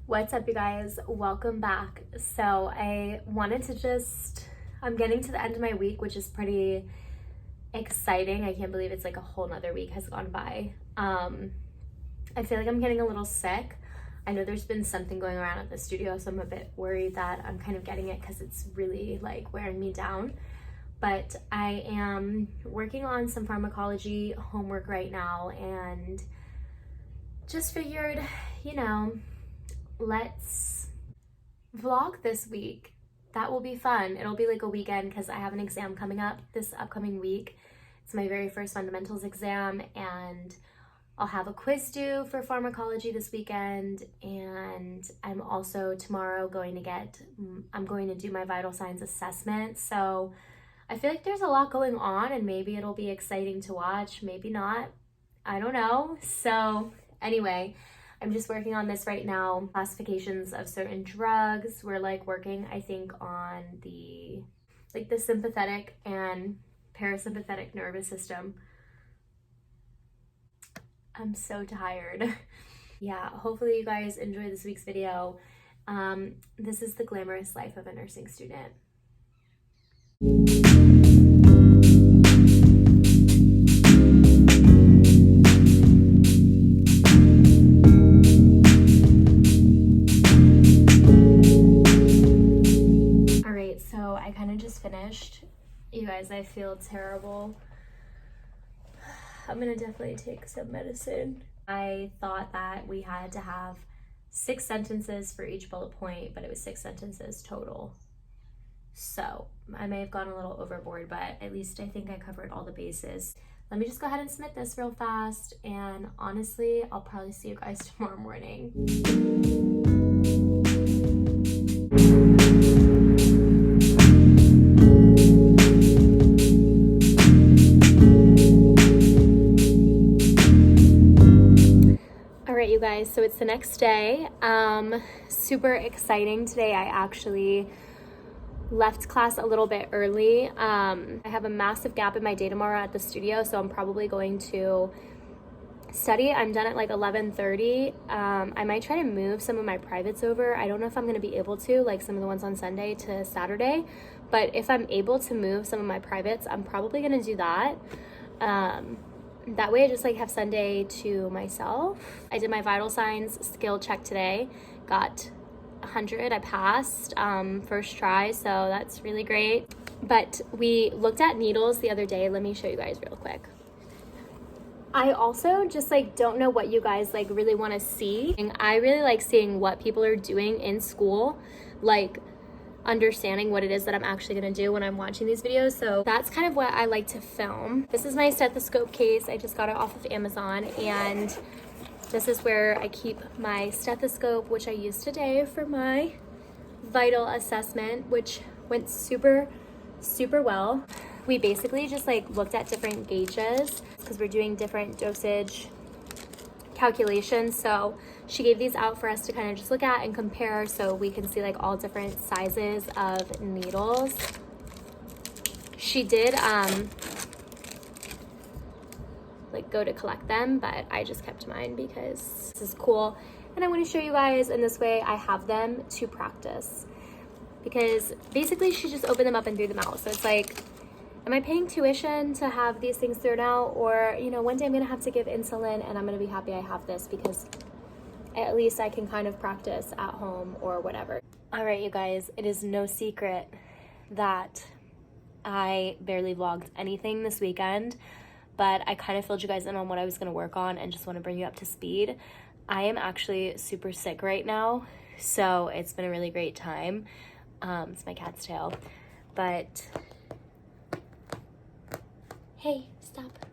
What's up, you guys? Welcome back. So I wanted to I'm getting to the end of my week, which is pretty exciting. I can't believe it's like a whole nother week has gone by. I feel like I'm getting a little sick. I know there's been something going around at the studio, so I'm a bit worried that I'm kind of getting it because it's really like wearing me down. But I am working on some pharmacology homework right now and just figured, let's vlog this week. That will be fun. It'll be like a weekend because I have an exam coming up this upcoming week. It's my very first fundamentals exam, and I'll have a quiz due for pharmacology this weekend, and I'm also tomorrow going to do my vital signs assessment. So I feel like there's a lot going on, and maybe it'll be exciting to watch, maybe not. I don't know. So anyway, I'm just working on this right now. Classifications of certain drugs. We're like working, I think, on the sympathetic and parasympathetic nervous system. I'm so tired. Yeah, hopefully you guys enjoy this week's video. This is the glamorous life of a nursing student. So I kind of just finished. You guys, I feel terrible. I'm gonna definitely take some medicine. I thought that we had to have 6 sentences for each bullet point, but it was 6 sentences total. So I may have gone a little overboard, but at least I think I covered all the bases. Let me just go ahead and submit this real fast, and honestly, I'll probably see you guys tomorrow morning. You guys, so it's the next day. Super exciting today. I actually left class a little bit early. I have a massive gap in my day tomorrow at the studio, so I'm probably going to study. I'm done at like 11:30. I might try to move some of my privates over. I don't know if I'm going to be able to, like some of the ones on Sunday to Saturday, but if I'm able to move some of my privates, I'm probably going to do that. That way I just like have Sunday to myself. I did my vital signs skill check today, got 100. I passed first try, so that's really great. But we looked at needles the other day. Let me show you guys real quick. I also just like don't know what you guys like really want to see. I really like seeing what people are doing in school, like understanding what it is that I'm actually gonna do when I'm watching these videos. So that's kind of what I like to film. This is my stethoscope case. I just got it off of Amazon, and this is where I keep my stethoscope, which I used today for my vital assessment, which went super well. We basically just like looked at different gauges because we're doing different dosage calculations. So she gave these out for us to kind of just look at and compare so we can see like all different sizes of needles. She did like go to collect them, but I just kept mine because this is cool and I want to show you guys, and this way I have them to practice, because basically she just opened them up and threw them out. So it's like, am I paying tuition to have these things thrown out? Or, one day I'm gonna have to give insulin and I'm gonna be happy I have this because at least I can kind of practice at home or whatever. All right, you guys, it is no secret that I barely vlogged anything this weekend, but I kind of filled you guys in on what I was gonna work on and just wanna bring you up to speed. I am actually super sick right now, so it's been a really great time. It's my cat's tail, but hey, stop.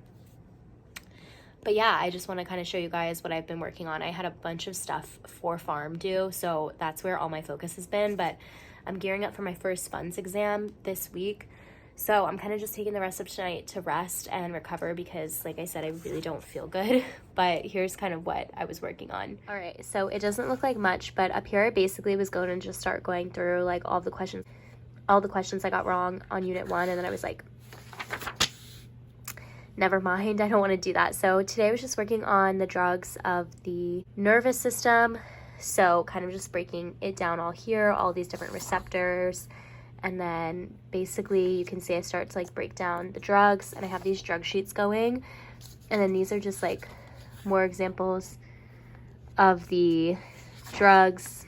But yeah, I just want to kind of show you guys what I've been working on. I had a bunch of stuff for pharm due, so that's where all my focus has been, but I'm gearing up for my first funds exam this week. So I'm kind of just taking the rest of tonight to rest and recover because, like I said, I really don't feel good. But here's kind of what I was working on. All right, so it doesn't look like much, but up here I basically was going to just start going through like all the questions I got wrong on Unit 1, and then I was like, never mind, I don't want to do that. So today I was just working on the drugs of the nervous system. So kind of just breaking it down all here, all these different receptors. And then basically you can see I start to like break down the drugs, and I have these drug sheets going. And then these are just like more examples of the drugs.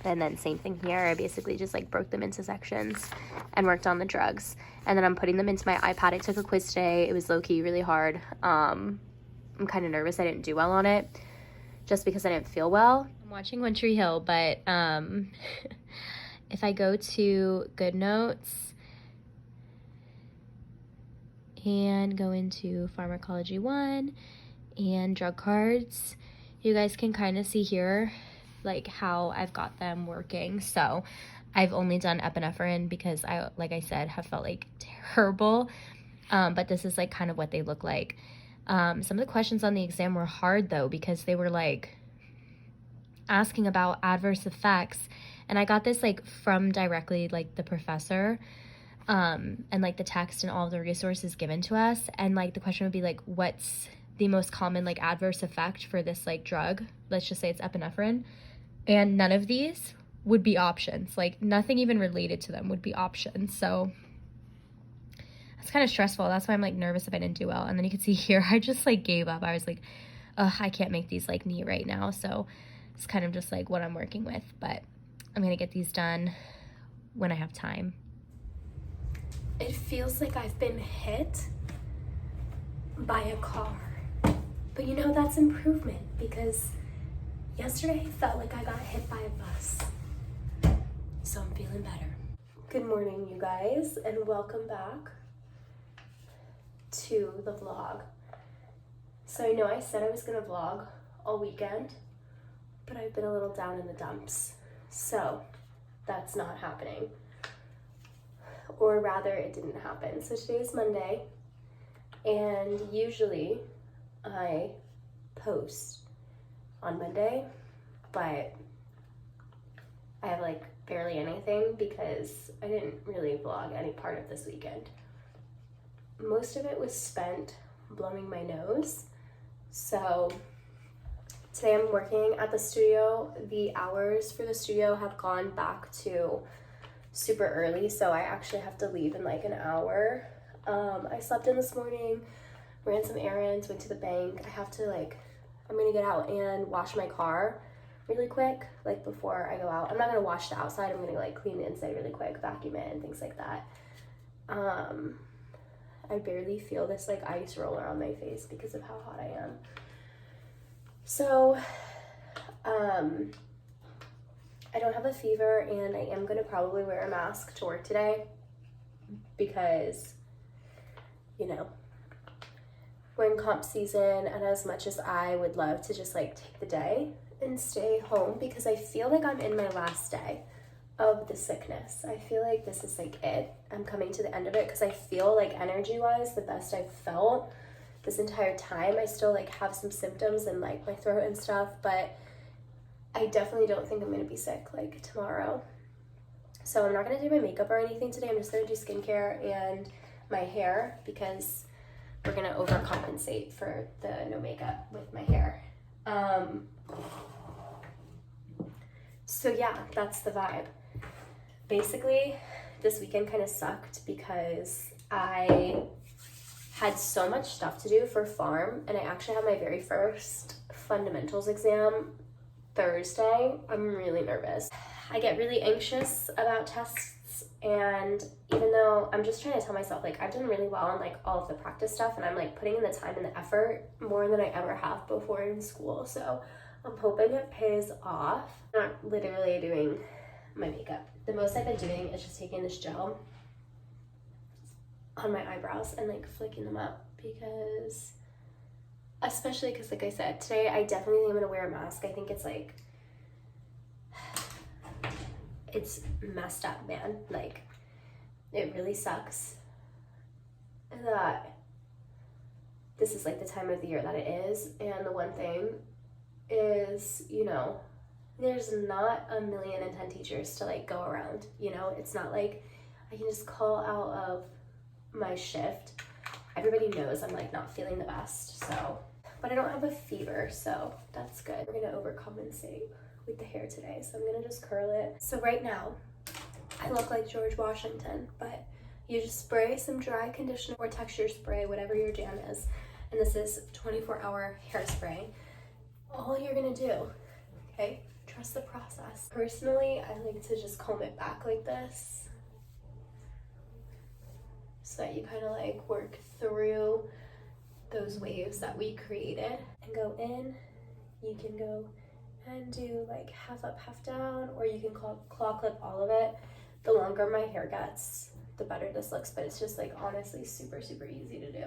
And then same thing here, I basically just like broke them into sections and worked on the drugs. And then I'm putting them into my iPad. I took a quiz today. It was low-key really hard. I'm kind of nervous I didn't do well on it just because I didn't feel well. I'm watching One Tree Hill, but if I go to Good Notes and go into Pharmacology 1 and Drug Cards, you guys can kind of see here like how I've got them working. So I've only done epinephrine because I, like I said, have felt like terrible. But this is like kind of what they look like. Some of the questions on the exam were hard though, because they were like asking about adverse effects. And I got this like from directly like the professor, and like the text and all of the resources given to us. And like the question would be like, what's the most common like adverse effect for this like drug? Let's just say it's epinephrine. And none of these would be options. Like nothing even related to them would be options. So it's kind of stressful. That's why I'm like nervous if I didn't do well. And then you can see here, I just like gave up. I was like, ugh, I can't make these like neat right now. So it's kind of just like what I'm working with, but I'm gonna get these done when I have time. It feels like I've been hit by a car, but you know, that's improvement, because yesterday felt like I got hit by a bus. So I'm feeling better. Good morning, you guys, and welcome back to the vlog. So I know I said I was gonna vlog all weekend, but I've been a little down in the dumps. So that's not happening. Or rather, it didn't happen. So today is Monday, and usually I post on Monday, but I have like barely anything because I didn't really vlog any part of this weekend. Most of it was spent blowing my nose. So today I'm working at the studio. The hours for the studio have gone back to super early, so I actually have to leave in like an hour. I slept in this morning, ran some errands, went to the bank. I'm gonna get out and wash my car really quick, like before I go out. I'm not gonna wash the outside, I'm gonna like clean the inside really quick, vacuum it and things like that. I barely feel this like ice roller on my face because of how hot I am. So, I don't have a fever, and I am gonna probably wear a mask to work today because, you know, we're in comp season, and as much as I would love to just like take the day and stay home because I feel like I'm in my last day of the sickness. I feel like this is like it. I'm coming to the end of it because I feel like energy-wise the best I've felt this entire time. I still like have some symptoms in like my throat and stuff, but I definitely don't think I'm gonna be sick like tomorrow. So I'm not gonna do my makeup or anything today. I'm just gonna do skincare and my hair because we're gonna overcompensate for the no makeup with my hair. So yeah, that's the vibe. Basically, this weekend kind of sucked because I had so much stuff to do for pharm, and I actually had my very first fundamentals exam Thursday. I'm really nervous. I get really anxious about tests, and even though I'm just trying to tell myself like I've done really well on like all of the practice stuff, and I'm like putting in the time and the effort more than I ever have before in school, so I'm hoping it pays off. I'm not literally doing my makeup. The most I've been doing is just taking this gel on my eyebrows and like flicking them up, because especially because like I said, today I definitely think I'm gonna wear a mask. I think it's like, it's messed up, man. Like, it really sucks that this is like the time of the year that it is. And the one thing is, you know, there's not 1,000,010 teachers to like go around, you know? It's not like I can just call out of my shift. Everybody knows I'm like not feeling the best, so, but I don't have a fever, so that's good. We're gonna overcompensate with the hair today, so I'm gonna just curl it. So right now, I look like George Washington, but you just spray some dry conditioner or texture spray, whatever your jam is. And this is 24-hour hairspray. All you're gonna do, okay, trust the process. Personally, I like to just comb it back like this, so that you kind of like work through those waves that we created. And go in, you can go and do like half up, half down, or you can claw clip all of it. The longer my hair gets, the better this looks, but it's just like honestly super, super easy to do.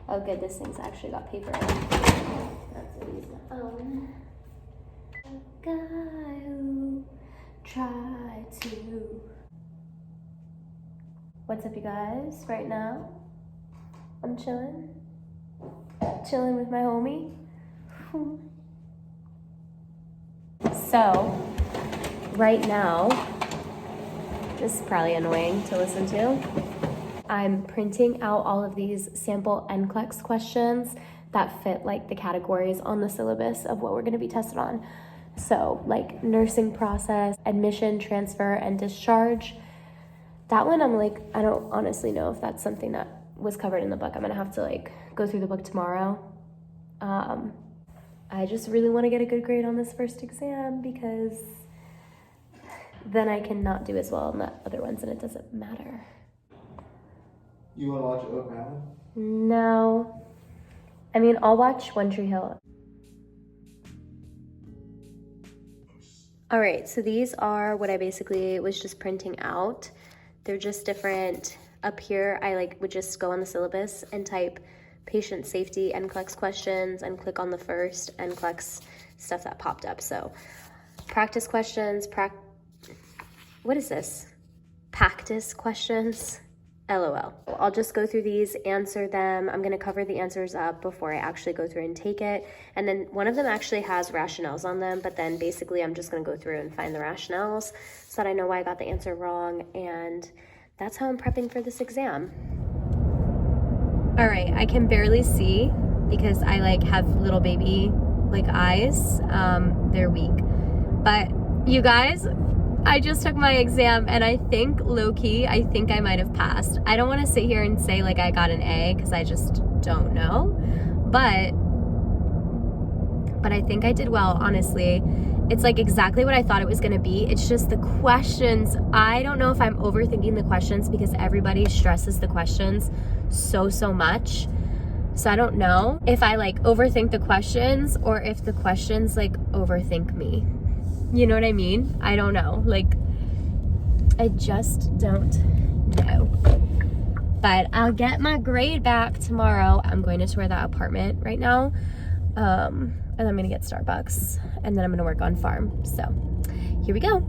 Oh good, this thing's actually got paper in it. That's what he's on. A guy who tried to. What's up, you guys? Right now, I'm chilling with my homie. So, right now, this is probably annoying to listen to. I'm printing out all of these sample NCLEX questions that fit like the categories on the syllabus of what we're gonna be tested on. So like nursing process, admission, transfer, and discharge. That one I'm like, I don't honestly know if that's something that was covered in the book. I'm gonna have to like go through the book tomorrow. I just really wanna get a good grade on this first exam because then I can not do as well on the other ones and it doesn't matter. You want to watch Oak Mountain? No. I mean, I'll watch One Tree Hill. All right, so these are what I basically was just printing out. They're just different. Up here, I like would just go on the syllabus and type patient safety NCLEX questions and click on the first NCLEX stuff that popped up. So practice questions, what is this? Practice questions. LOL. I'll just go through these, answer them. I'm gonna cover the answers up before I actually go through and take it. And then one of them actually has rationales on them, but then basically I'm just gonna go through and find the rationales so that I know why I got the answer wrong. And that's how I'm prepping for this exam. All right, I can barely see because I like have little baby like eyes. They're weak. But you guys, I just took my exam and I think low-key, I think I might have passed. I don't want to sit here and say like I got an A because I just don't know. But I think I did well, honestly. It's like exactly what I thought it was gonna be. It's just the questions. I don't know if I'm overthinking the questions because everybody stresses the questions so much. So I don't know if I like overthink the questions or if the questions like overthink me. You know what I mean? I don't know. Like, I just don't know. But I'll get my grade back tomorrow. I'm going to tour that apartment right now. And I'm gonna get Starbucks. And then I'm gonna work on farm. So, here we go.